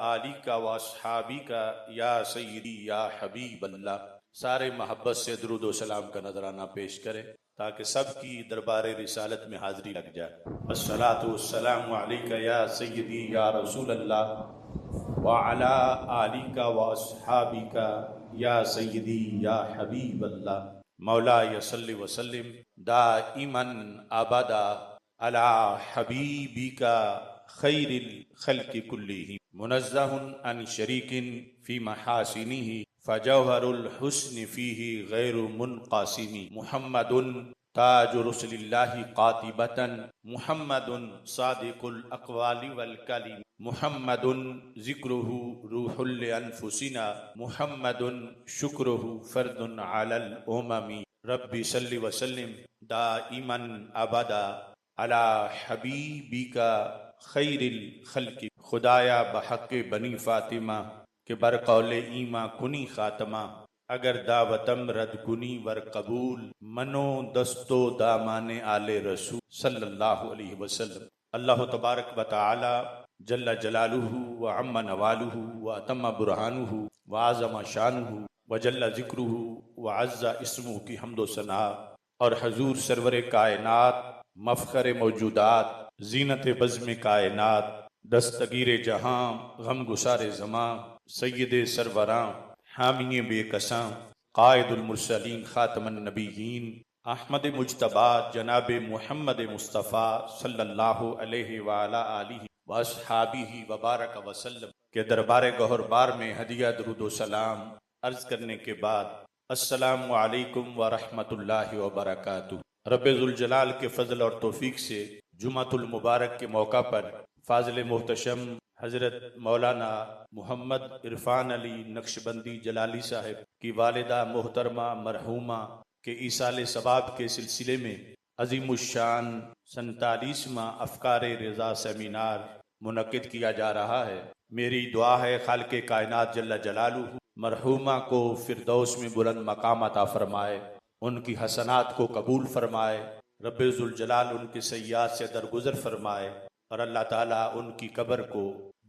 आलिका व अस्हाबिका या सय्यदी या हबीब अल्लाह। सारे मोहब्बत से दुरूद व सलाम का नजराना पेश करें ताकि सबकी दरबार रिसालत में हाजिरी लग जाए। अस्सलातु वस्सलामु अलैका या सय्यदी या रसूल अल्लाह व अला आलिका व अस्हाबिका या सय्यदी या हबीब अल्लाह। मौला यसल्लि वसल्लिम दाइमन अबदा अला हबीबिका खैरिल खल्क़ि कुल्लिहिम मुनज़्ज़हुन अन शरीकिन फी महासिनिही फजौहरुल हुस्न फीही गैरु मुनक़ासिमी मुहम्मदुन ताजु रुसुलिल्लाहि क़ातिबतन मुहम्मदुन सादिकुल अक़वालि वल कलिम मुहम्मदुन ज़िक्रुहु रूहुल अनफुसिना मुहम्मदुन शुक्रुहु फ़र्दुन अलल उममी रब्बि सल्लि व सल्लिम दाइमन अबदा अला हबीबिका खैरिल खल्क़ि। खुदाया बहक़ बनी फ़ातिमा के बरक़ौले ईमा कुनी ख़ातमा अगर दावतम रद कुनी वर कबूल मनो दस्तो दामाने आले रसूल सल्लल्लाहु अलैहि वसल्लम। अल्लाह तबारक व तआला जल्ला जलालुहु व अम्मा नवालुहु व अतम्मा बुरहानुहु व आज़मा शानुहु व जल्ला ज़िक्रुहु व अज़्ज़ा इस्मुहु की हम्दो सना और हजूर सरवर कायनात मफ़ख़र मौजूदात ज़ीनत बज़्म कायनात दस्तगीर जहां गम गुसार ज़मां सय्यदे सरवरां हामिए बेकसां क़ाइदुल मुरसलीन ख़ातमुन नबिय्यीन अहमद मुज्तबा जनाब मुहम्मद मुस्तफ़ा सल्लल्लाहु अलैहि व अला आलिहि व अस्हाबिही व बारक वसल्लम के दरबार गौहरबार में हदिया दुरूद व सलाम अर्ज़ करने के बाद अस्सलामु अलैकुम व रहमतुल्लाहि व बरकातुहू। रब्बे ज़ुल जलाल के फ़ज़ल और तौफ़ीक़ से जुमातुल मुबारक के मौका पर फ़ाज़िल मोहतशम हज़रत मौलाना मोहम्मद इरफ़ान अली नक्शबंदी जलाली साहिब की वालिदा मोहतरमा मरहूमा के ईसाल सवाब के सिलसिले में अज़ीमुश्शान 47वां अफ़कार रज़ा सेमिनार मुनक़िद किया जा रहा है। मेरी दुआ है खालिक़े कायनात जल्ला जलालुहु मरहूमा को फ़िरदौस में बुलंद मकाम अता फ़रमाए, उनकी हसनात को कबूल फ़रमाए, रब्बे ज़ुल जलाल उनके सय्यात से दरगुज़र फ़रमाए और अल्लाह ताला उनकी कब्र को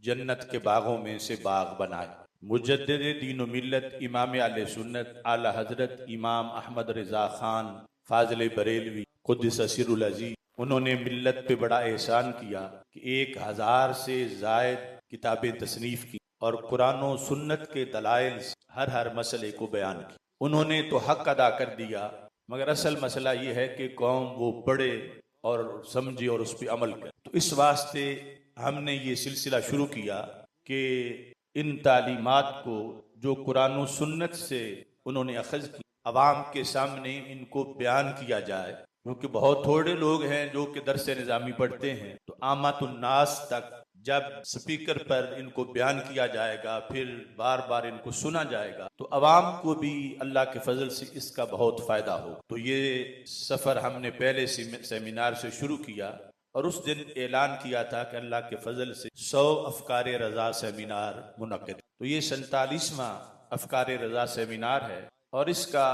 जन्नत के बागों में से बाग बनाए। मुजद्दिद दीन व मिल्लत इमाम आले सुन्नत आला हज़रत इमाम अहमद रज़ा ख़ान फ़ाज़िल बरेलवी क़ुद्दस सिर्रुल अज़ीज़, उन्होंने मिल्लत पे बड़ा एहसान किया कि 1000 से ज़ायद किताबें तसनीफ़ की और कुरान व सुन्नत के दलाइल से हर मसले को बयान की। उन्होंने तो हक अदा कर दिया, मगर असल मसला ये है कि कौम वो पढ़े और समझे और उस पर अमल करे। तो इस वास्ते हमने ये सिलसिला शुरू किया कि इन तालीमात को जो कुरान व सुन्नत से उन्होंने अखज़ की अवाम के सामने इनको बयान किया जाए, क्योंकि बहुत थोड़े लोग हैं जो कि दरस निज़ामी पढ़ते हैं। तो आमतुन्नास तक जब स्पीकर पर इनको बयान किया जाएगा, फिर बार बार इनको सुना जाएगा, तो अवाम को भी अल्लाह के फजल से इसका बहुत फायदा हो। तो ये सफ़र हमने पहले सेमिनार से शुरू किया और उस दिन ऐलान किया था कि अल्लाह के फजल से 100 अफ़कार रज़ा सेमिनार मुनक़िद। तो ये 47वां अफ़कार रज़ा सेमिनार है और इसका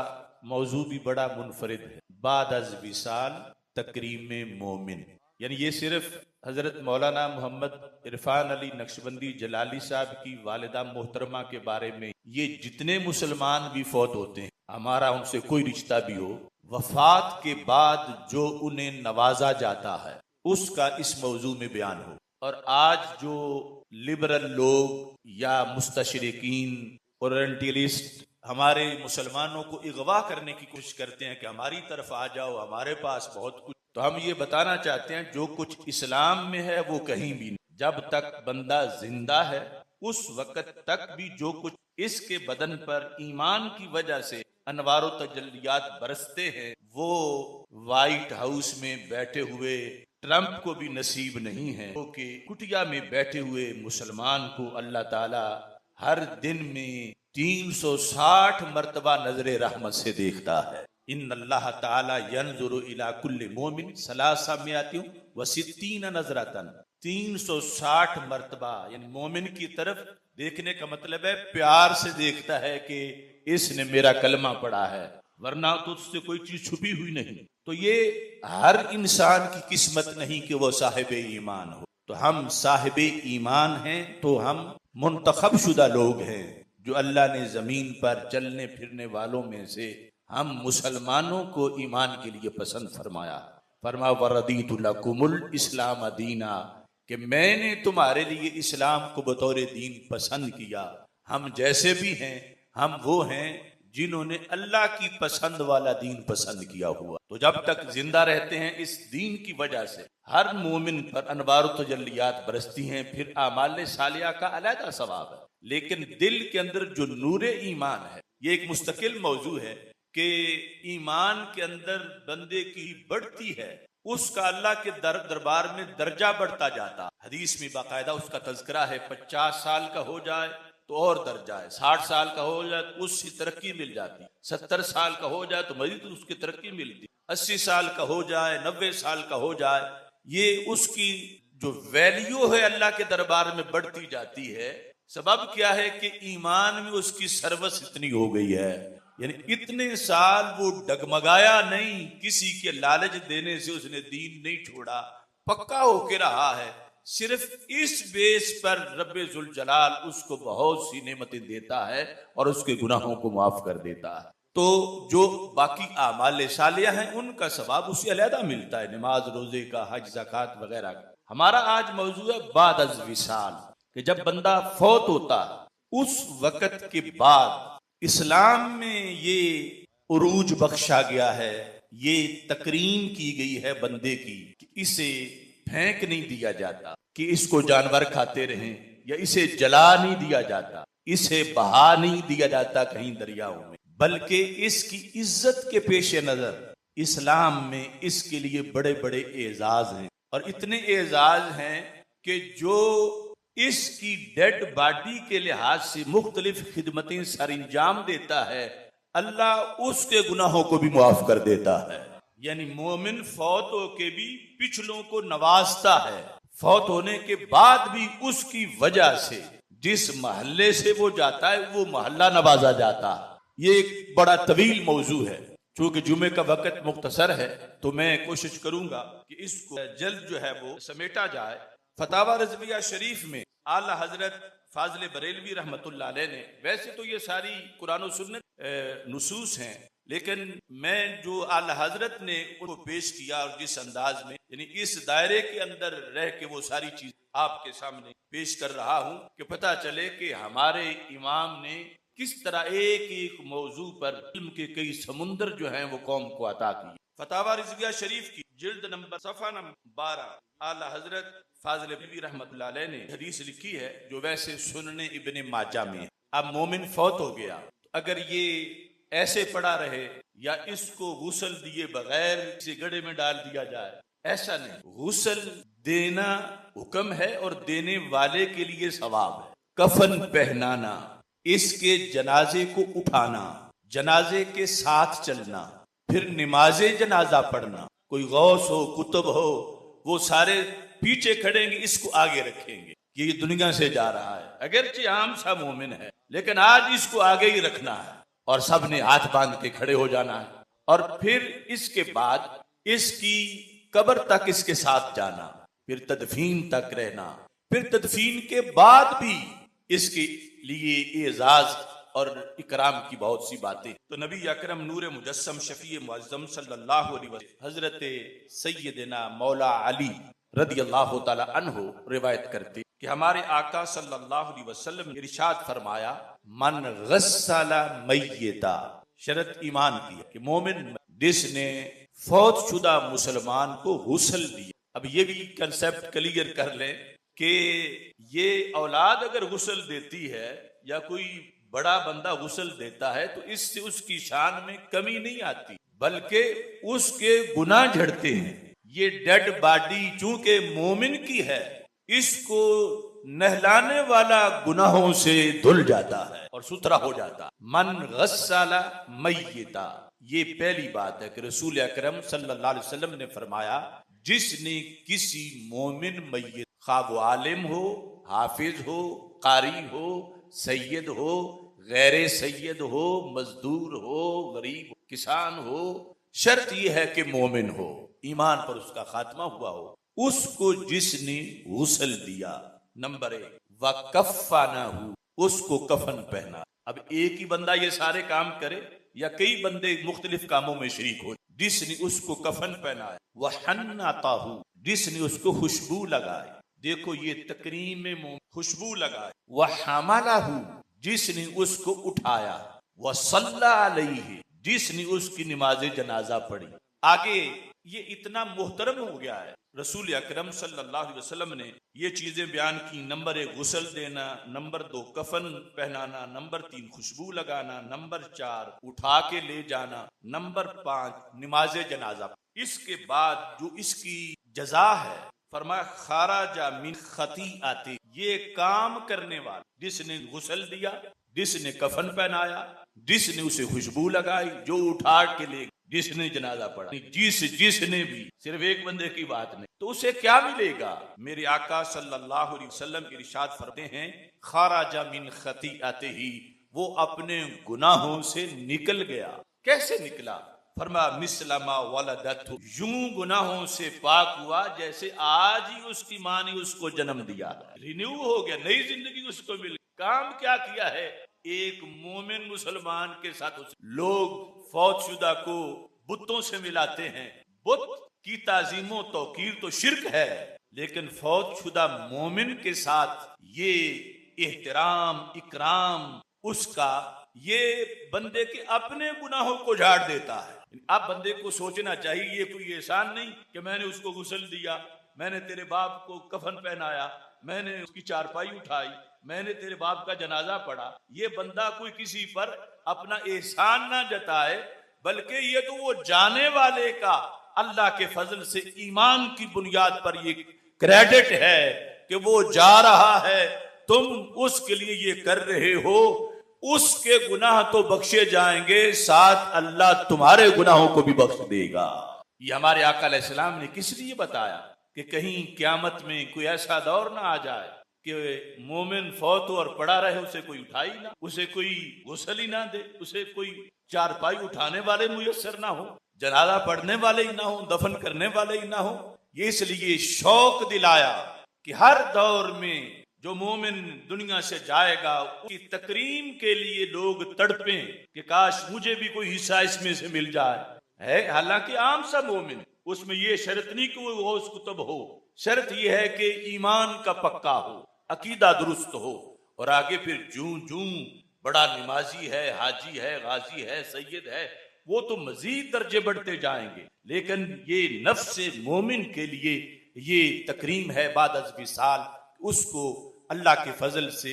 मौजू भी बड़ा मुनफरिद है, बाद अज़ विसाल तकरीम मोमिन। यानी ये सिर्फ हज़रत मौलाना मोहम्मद इरफ़ान अली नक्शबंदी जलाली साहब की वालिदा मोहतरमा के बारे में, ये जितने मुसलमान भी फौत होते हैं, हमारा उनसे कोई रिश्ता भी हो, वफ़ात के बाद जो उन्हें नवाजा जाता है उसका इस मौजू में बयान हो। और आज जो लिबरल लोग या मुस्तशरिकीन ओरिएंटलिस्ट हमारे मुसलमानों को इगवा करने की कोशिश करते हैं कि हमारी तरफ आ जाओ, हमारे पास बहुत कुछ, तो हम ये बताना चाहते हैं जो कुछ इस्लाम में है वो कहीं भी नहीं। जब तक बंदा जिंदा है उस वक़्त तक भी जो कुछ इसके बदन पर ईमान की वजह से अनवारो तजल्लियात बरसते हैं, वो व्हाइट हाउस में बैठे हुए ट्रंप को भी नसीब नहीं है, क्योंकि कुटिया में बैठे हुए मुसलमान को अल्लाह ताला हर दिन में 360 मरतबा नजरे रहमत से देखता है। इन्नल्लाह ताला यंजुरु इला कुल्ली मोमिन सलासामियातिन व सित्तीन नजरतन, 360 मरतबा यानी मोमिन की तरफ देखने का मतलब है प्यार से देखता है कि इसने मेरा कलमा पढ़ा है, वरना तो उससे कोई चीज छुपी हुई नहीं। तो ये हर इंसान की किस्मत नहीं कि वो साहिब ईमान हो। तो हम साहिब ईमान हैं, तो हम मुंतखब शुदा लोग हैं जो अल्लाह ने जमीन पर चलने फिरने वालों में से हम मुसलमानों को ईमान के लिए पसंद फरमाया। फरमा वरदीतु लकुमुल इस्लाम दीना, कि मैंने तुम्हारे लिए इस्लाम को बतौर दीन पसंद किया। हम जैसे भी हैं, हम वो हैं जिन्होंने अल्लाह की पसंद वाला दीन पसंद किया हुआ। तो जब तक जिंदा रहते हैं इस दीन की वजह से हर मोमिन पर अनवार तजल्लियात बरसती हैं, फिर आमाल सालिया का अलहदा सवाब है। लेकिन दिल के अंदर जो नूरे ईमान है, ये एक मुस्तकिल मौजू है कि ईमान के अंदर बंदे की बढ़ती है, उसका अल्लाह के दरबार में दर्जा बढ़ता जाता। हदीस में बाकायदा उसका तज़किरा है। 50 साल का हो जाए तो और दर्जा है, 60 साल का हो जाए तो उसकी तरक्की मिल जाती, 70 साल का हो जाए तो मजीद उसकी तरक्की मिलती, 80 साल का हो जाए, 90 साल का हो जाए, ये उसकी जो वैल्यू है अल्लाह के दरबार में बढ़ती जाती है। सबब क्या है कि ईमान में उसकी सर्वस इतनी हो गई है, यानी इतने साल वो डगमगाया नहीं, किसी के लालच देने से उसने दीन नहीं छोड़ा, पक्का होके रहा है। सिर्फ इस बेस पर रब्बे जुल जलाल उसको बहुत सी नेमतें देता है और उसके गुनाहों को माफ कर देता है। तो जो बाकी आमाल सालिया हैं उनका सवाब उसे अलहदा मिलता है, नमाज रोजे का, हज ज़कात वगैरह का। हमारा आज मौजू है बाद अज़ विसाल, कि जब बंदा फौत होता उस वक़्त के बाद इस्लाम में ये उरूज बख्शा गया है, ये तकरीम की गई है बंदे की कि इसे फेंक नहीं दिया जाता कि इसको जानवर खाते रहें, या इसे जला नहीं दिया जाता, इसे बहा नहीं दिया जाता कहीं दरियाओं में, बल्कि इसकी इज्जत के पेश नजर इस्लाम में इसके लिए बड़े बड़े एजाज हैं। और इतने एजाज हैं कि जो इसकी डेड बॉडी के लिहाज से मुख्तलिफ खिदमतें सर अंजाम देता है, अल्लाह उसके गुनाहों को भी मुआफ कर देता है। यानी मोमिन फौत होके भी पिछलों को नवाजता है, फौत होने के बाद भी उसकी वजह से जिस महल्ले से वो जाता है वो महल्ला नवाजा जाता है। ये एक बड़ा तवील मौजू है। चूंकि जुमे का वक्त मुख्तसर है तो मैं कोशिश करूंगा कि इसको जल्द जो है वो समेटा जाए। फतावा रज़विया शरीफ में आला हजरत फाजिल बरेलवी रहमतुल्लाह अलैह ने, वैसे तो ये सारी कुरान और सुन्नत नुसूस हैं, लेकिन मैं जो आला हजरत ने उनको पेश किया और जिस अंदाज में, यानी इस दायरे के अंदर रह के वो सारी चीज आपके सामने पेश कर रहा हूं कि पता चले कि हमारे इमाम ने किस तरह एक एक मौजू पर इल्म के कई समुंदर जो हैं वो कौम को अता किए। फतावा रिज़विया शरीफ की जिल्द नंबर सफ़ा नंबर 12 आला हजरत फाजिल बरेलवी रहमतुल्लाह अलैह ने हदीस लिखी है जो वैसे सुनने इब्ने माजा में है। अब मोमिन फौत हो गया, तो अगर ये ऐसे पड़ा रहे या इसको गुस्ल दिए बगैर इसे गड्ढे में डाल दिया जाए, ऐसा नहीं। गुस्ल देना हुक्म है और देने वाले के लिए सवाब है। कफन पहनाना, इसके जनाजे को उठाना, जनाजे के साथ चलना, फिर नमाजे जनाजा पढ़ना, कोई गौस हो, कुतुब हो, वो सारे पीछे खड़ेंगे, इसको आगे रखेंगे, ये दुनिया से जा रहा है, अगरचे आम सा मोमिन है, लेकिन आज इसको आगे ही रखना है और सब ने हाथ बांध के खड़े हो जाना है। और फिर इसके बाद इसकी कब्र तक इसके साथ जाना, फिर तदफीन तक रहना, फिर तदफीन के बाद भी इसके लिए एजाज और इकराम की बहुत सी बातें। तो नबी अकरम नूर मुजस्सम शफी मुअज्जम सल्लल्लाहु अलैहि वसल्लम हजरत सैयदना मौला अली रदियल्लाहु ताला अन्हु रिवायत करते कि हमारे आका सल्लल्लाहु अलैहि वसल्लम ने इरशाद फरमाया, मन गस्सला मय्यता, शरत ईमान की कि मोमिन जिसने फौत शुदा मुसलमान को गुस्ल दिया। अब ये भी कंसेप्ट क्लियर कर लें कि ये औलाद अगर गुस्ल देती है या कोई बड़ा बंदा गुस्ल देता है तो इससे उसकी शान में कमी नहीं आती, बल्कि उसके गुनाह झड़ते हैं। ये डेड बॉडी चूंकि मोमिन की है, इसको नहलाने वाला गुनाहों से धुल जाता है और सुथरा हो जाता। मन गस्सला मय्यता, ये पहली बात है कि रसूल अकरम सल्लल्लाहु अलैहि वसल्लम ने फरमाया, जिसने किसी मोमिन मय्यत, खा वो आलिम हो, हाफिज हो, कारी हो, सैयद हो, गैर सैयद हो, मजदूर हो, गरीब हो, किसान हो, शर्त यह है कि मोमिन हो, ईमान पर उसका खात्मा हुआ हो, उसको जिसने गुस्ल दिया, नंबर 1, व कफ़नाहु, उसको कफन पहना। अब एक ही बंदा ये सारे काम करे या कई बंदे मुख्तलिफ कामों में शरीक हो। जिसने उसको कफन पहनाया, वह हन्नताहु, जिसने उसको खुशबू लगाई। देखो ये तकरीम में खुशबू लगाई। वह हमालाहु, जिसने उसको उठाया। वह सल्ला अलैहि, जिसने उसकी नमाज जनाजा पढ़ी। आगे ये इतना मोहतरम हो गया है। रसूल अकरम सल्लल्लाहु अलैहि वसल्लम ने ये चीजें बयान की। नंबर 1 गुस्ल देना, नंबर 2 कफन पहनाना, नंबर 3 खुशबू लगाना, नंबर 4 उठा के ले जाना, नंबर 5 नमाज जनाजा। इसके बाद जो इसकी जजा है, फरमाया खाराजा मिन खतीआती, ये काम करने वाला, जिसने गुस्ल दिया, जिसने कफन पहनाया, जिसने उसे खुशबू लगाई, जो उठा के ले, जिसने जनाजा पढ़ा, जिसने भी, सिर्फ एक बंदे की बात नहीं, तो उसे क्या मिलेगा? मेरे आका सल्लल्लाहु अलैहि वसल्लम इरशाद फरमाते हैं, खाराजा मिन खतीआतिही, वो अपने गुनाहों से निकल गया। कैसे निकला? फरमाया मिसलमा वलदतहु, यूं गुनाहों से पाक हुआ जैसे आज ही उसकी मां ने उसको जन्म दिया। रिन्यू हो गया, नई जिंदगी उसको मिल। काम क्या किया है? एक मोमिन मुसलमान के साथ लोग फौतशुदा को बुतों से मिलाते हैं। बुत की ताजीमो तौकीर तो शिर्क है, लेकिन फौतशुदा मोमिन के साथ ये एहतराम इकराम उसका, ये बंदे के अपने गुनाहों को झाड़ देता है। अब बंदे को सोचना चाहिए ये कोई एहसान नहीं कि मैंने उसको गुस्ल दिया, मैंने तेरे बाप को कफन पहनाया, मैंने उसकी चारपाई उठाई, मैंने तेरे बाप का जनाजा पढ़ा। ये बंदा कोई किसी पर अपना एहसान ना जताए, बल्कि ये तो वो जाने वाले का अल्लाह के फजल से ईमान की बुनियाद पर ये क्रेडिट है कि वो जा रहा है, तुम उसके लिए ये कर रहे हो। उसके गुनाह तो बख्शे जाएंगे, साथ अल्लाह तुम्हारे गुनाहों को भी बख्श देगा। ये हमारे आका अलैहिस्सलाम ने किस लिए बताया कि कहीं क़यामत में कोई ऐसा दौर ना आ जाए कि मोमिन फौत हो और पड़ा रहे, उसे कोई उठाई ना, उसे कोई गुस्ल ही ना दे, उसे कोई चारपाई उठाने वाले मुयस्सर ना हो, जनाजा पढ़ने वाले ही ना हो, दफन करने वाले ही ना हो। ये इसलिए शौक दिलाया कि हर दौर में जो मोमिन दुनिया से जाएगा, उसकी तकरीम के लिए लोग तड़पें कि काश मुझे भी कोई हिस्सा इसमें से मिल जाए। है हालांकि आम सा मोमिन, उसमें ये शर्त नहीं कि वो गौस कुतुब हो, शर्त यह है कि ईमान का पक्का हो, अकीदा दुरुस्त हो। और आगे फिर जूं जूं बड़ा नमाजी है, हाजी है, गाजी है, सैयद है, वो तो मजीद दर्जे बढ़ते जाएंगे। लेकिन ये नफ्स मोमिन के लिए ये तकरीम है बाद अज़ विसाल, उसको अल्लाह के फजल से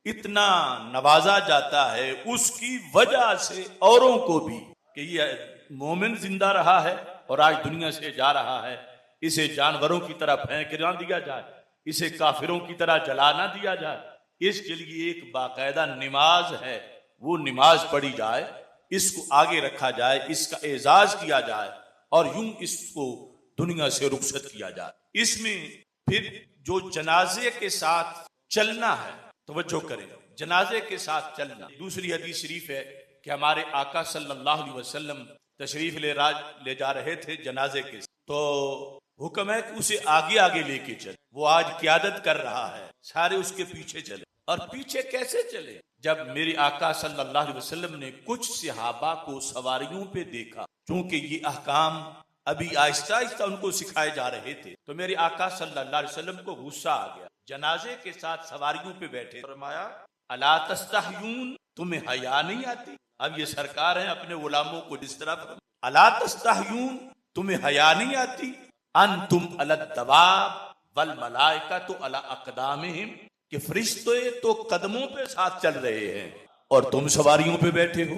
इतना नवाजा जाता है, उसकी वजह से औरों को भी कि ये मोमिन जिंदा रहा है और आज दुनिया से जा रहा है, इसे जानवरों की तरह फेंक ना दिया जाए, इसे काफिरों की तरह जला ना दिया जाए। इसके लिए एक बाकायदा नमाज है, वो नमाज पढ़ी जाए, इसको आगे रखा जाए, इसका एजाज किया जाए और यूं इसको दुनिया से रुखसत किया जाए। इसमें फिर जो जनाजे के साथ चलना है, तवज्जो करें, जनाजे के साथ चलना। दूसरी हदीस शरीफ है कि हमारे आका सल्लल्लाहु अलैहि वसल्लम तशरीफ ले जा रहे थे जनाजे के, तो हुक्म है कि उसे आगे आगे लेके चले। वो आज क़यादत कर रहा है, सारे उसके पीछे चले। और पीछे कैसे चले? जब मेरे आका सल्लल्लाहु अलैहि वसल्लम ने कुछ सहाबा को सवारियों पे देखा, क्योंकि ये अहकाम अभी आहिस्ता आहिस्ता उनको सिखाए जा रहे थे, तो मेरे आका सल्लल्लाहु अलैहि वसल्लम को गुस्सा आ गया। जनाजे के साथ सवारियों पे बैठे, फरमाया अला तस्तहयून, तुम्हें हया नहीं आती? अब ये सरकार है, अपने गुलामों को जिस तरह, अला तस्तहयून, तुम्हें हया नहीं आती? अंतुम अलद दवाब वल मलाइका तो अला अक़दामिहिम, कि फरिश्ते तो कदमों पे साथ चल रहे हैं और तुम सवारियों पे बैठे हो।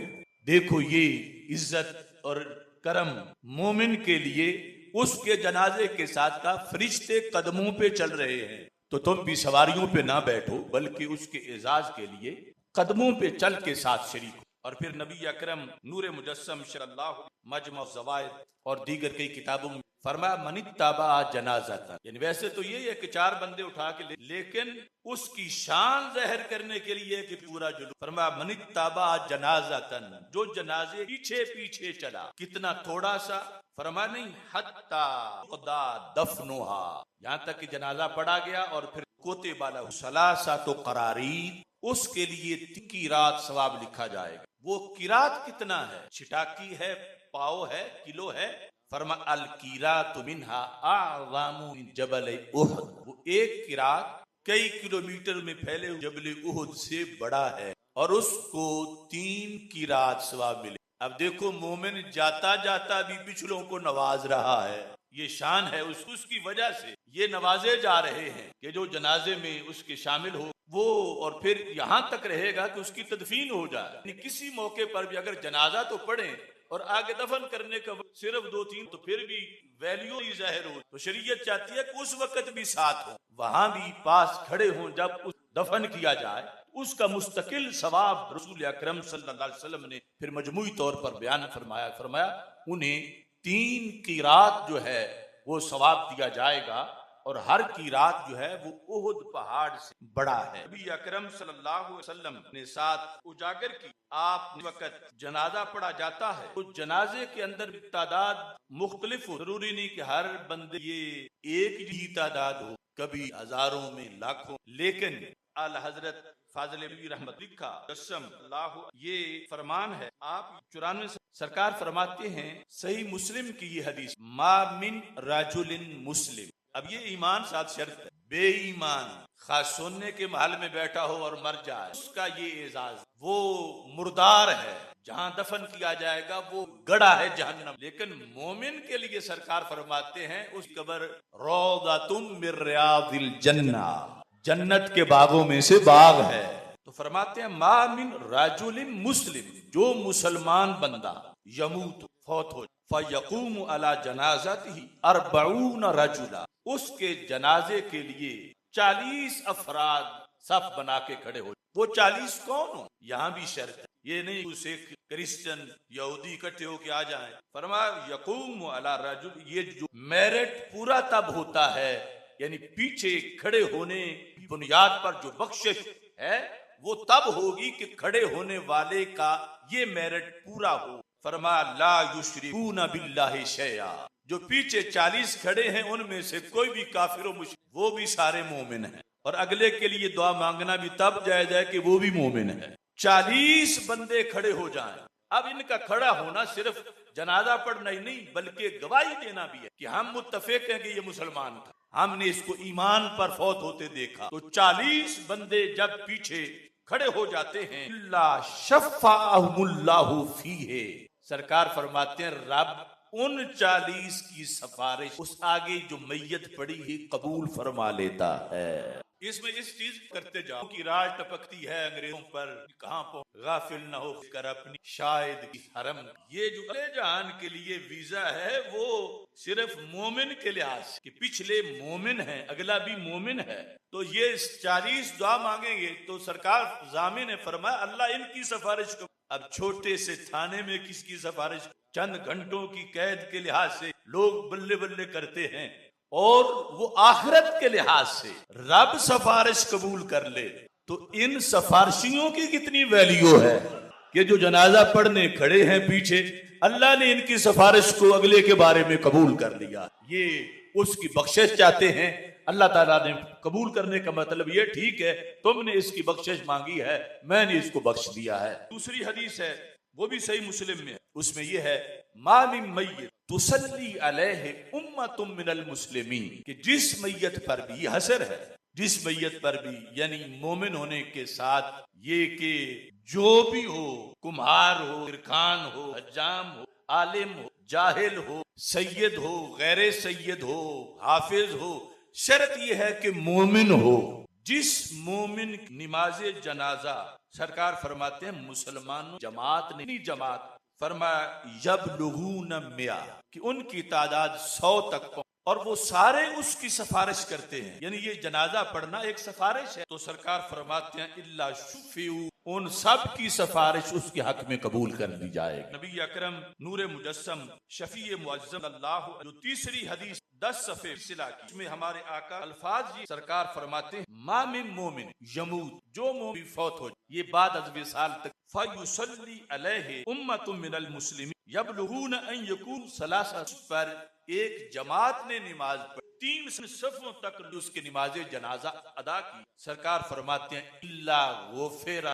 देखो ये इज्जत और करम मोमिन के लिए, उसके जनाजे के साथ का फरिश्ते कदमों पे चल रहे हैं, तो तुम भी सवारियों पे ना बैठो, बल्कि उसके एजाज के लिए कदमों पे चल के साथ शरीक हो। और फिर नबी अकरम नूर मुजस्सम सल्लल्लाहु मजमु ज़वाइद और दीगर कई किताबों में फरमाया मनित्तबा जनाज़तन, यानी वैसे तो ये है कि 4 बंदे उठा के लेकिन उसकी शान ज़ाहिर करने के लिए कि पूरा जुलूस, फरमाया मनित्तबा जनाज़तन, जो जनाजे पीछे पीछे चला। कितना थोड़ा सा? फरमाया नहीं, हत्ता खुदा दफनुहा, यहाँ तक कि जनाजा पढ़ा गया और फिर कोते बाला सलासा तो करारीद, उसके लिए 3 कीरात सवाब लिखा जाएगा। वो कीरात कितना है? छिटाकी है, पाव है, किलो है? फरमा अल कीरातु मिन्हा आज़ामु मिन जबल उहद, वो एक कीरात कई किलोमीटर में फैले हुए जबल उहद से बड़ा है और उसको 3 कीरात सवाब मिले। अब देखो, मोमिन जाता जाता भी पिछलों को नवाज रहा है। ये शान है उसकी वजह से ये नवाजे जा रहे हैं कि जो जनाजे में उसके शामिल हो वो, और फिर यहाँ तक रहेगा कि उसकी तदफीन हो जाए। किसी मौके पर भी अगर जनाजा तो पढ़े और आगे दफन करने का सिर्फ 2-3 तो फिर भी वैल्यू ही जाहिर हो। तो शरीयत चाहती है कि उस वक्त भी साथ हो, वहां भी पास खड़े हों जब उस दफन किया जाए, उसका मुस्तकिल सवाब रसूल अकरम सल्लल्लाहु अलैहि वसल्लम ने फिर मजमूई तौर पर बयान फरमाया उन्हें 3 कीरात जो है वो सवाब दिया जाएगा और हर कीरात जो है वो उहुद पहाड़ से बड़ा है। नबी अकरम सल्लल्लाहु अलैहि वसल्लम ने साथ उजागर की, आप वक्त जनाजा पढ़ा जाता है तो जनाजे के अंदर तादाद मुख्तलिफ हो, जरूरी नहीं कि हर बंदे ये एक ही तादाद हो, कभी हजारों में लाखों, लेकिन आला हजरत फाजिल रहमत लिखा ये फरमान है। आप 94 सरकार फरमाते हैं, सही मुस्लिम की ये हदीस, मा मिन राजुलिन मुस्लिम, अब ये ईमान साथ शर्त है, बेईमान खास सोने के महल में बैठा हो और मर जाए, उसका ये एजाज, वो मुर्दार है, जहां दफन किया जाएगा वो गड़ा है जहन्नम। लेकिन मोमिन के लिए सरकार फरमाते हैं उस कब्र रौदातुम मिन रियादिल जन्ना, जन्नत के बागों में से बाग है। तो फरमाते हैं मा मिन राजुलिन मुस्लिम, जो मुसलमान बंदा यमूत फौत हो फयकूम अला जनाज़तिही 40 रजुला, उसके जनाजे के लिए 40 अफराद सफ बना के खड़े हो। वो 40 कौन हो? यहाँ भी शर्त है, ये नहीं उसे क्रिश्चियन यहूदी इकट्ठे होके आ जाएं। फरमाया यकूम अला रजुल, ये जो मेरिट पूरा तब होता है, यानी पीछे खड़े होने की बुनियाद पर जो बख्शिश है वो तब होगी कि खड़े होने वाले का ये मेरिट पूरा हो। फरमाया ला युशरिकूना बिल्लाहि शैया, जो पीछे 40 खड़े हैं उनमें से कोई भी काफिर व मुशरिक, वो भी सारे मोमिन हैं और अगले के लिए दुआ मांगना भी तब जायज है कि वो भी मोमिन है। 40 बंदे खड़े हो जाएं। अब इनका खड़ा होना सिर्फ जनाजा पढ़ना ही नहीं बल्कि गवाही देना भी है कि हम मुत्तफिक हैं कि ये मुसलमान था, हमने इसको ईमान पर फौत होते देखा। तो 40 बंदे जब पीछे खड़े हो जाते हैं, इल्ला शफ़अहुमुल्लाहु फीहे, सरकार फरमाते हैं रब उन 40 की सिफारिश उस आगे जो मैयत पड़ी है कबूल फरमा लेता है। इसमें इस चीज करते जाओ कि राज टपकती है अंग्रेजों पर, कहां पर गाफिल न हो कर अपनी शायद की हरम। ये जो अगले जहान के लिए वीजा है वो सिर्फ मोमिन के लिहाज से कि पिछले मोमिन है, अगला भी मोमिन है, तो ये 40 दुआ मांगेंगे तो सरकार जामिन ने फरमाया अल्लाह इनकी सिफारिश को। अब छोटे से थाने में किसकी सिफारिश, चंद घंटों की कैद के लिहाज से लोग बल्ले बल्ले करते हैं, और वो आखिरत के लिहाज से रब सिफारिश कबूल कर ले तो इन सिफारिशियों की कितनी वैल्यू है कि जो जनाजा पढ़ने खड़े हैं पीछे, अल्लाह ने इनकी सिफारिश को अगले के बारे में कबूल कर लिया। ये उसकी बख्शिश चाहते हैं, अल्लाह ताला ने कबूल करने का मतलब ये ठीक है तुमने इसकी बख्शिश मांगी है, मैंने इसको बख्श दिया है। दूसरी हदीस है वो भी सही मुस्लिम में, उसमें यह है मा मिन मय्यत तुसल्ली अलैहि उम्मतुम मिनल मुस्लिमीन, कि जिस मैयत पर भी, ये हसर है, जिस मैयत पर भी यानी मोमिन होने के साथ ये कि जो भी हो, कुम्हार हो, किरखान हो, हज्जाम हो, आलिम हो, जाहिल हो, सैयद हो, गैर सैयद हो, हाफिज हो, शर्त यह है कि मोमिन हो। जिस मोमिन नमाज़े जनाजा सरकार फरमाते हैं मुसलमानों जमात नहीं, जमात फरमाया यबलुगून मिया, कि उनकी तादाद 100 तक पहुंचे और वो सारे उसकी सिफारिश करते हैं, यानी ये जनाजा पढ़ना एक सिफारिश है। तो सरकार फरमाते हैं इल्ला शुफिउ, उन सब की सिफारिश उसके हक में कबूल कर दी जाएगी। नबी अकरम नूरे मुजस्सम शफी मुअज्जम अल्लाह, जो तीसरी हदीस 10 सफ़े सिला की, इसमें हमारे आका अल्फाज जी सरकार फरमाते हैं मा मिन मोमिन यमूत, जो मोमिन फौत हो ये बाद अज़ विसाल तक फयुसल्ली अलैहि उम्मतुम मिनल मुस्लिमीन यबलुगून अन यकून सलासा, पर एक जमात ने नमाज पढ़ी 3 सफों तक उसकी नमाज जनाजा अदा की। सरकार फरमाते हैं इल्ला गुफिर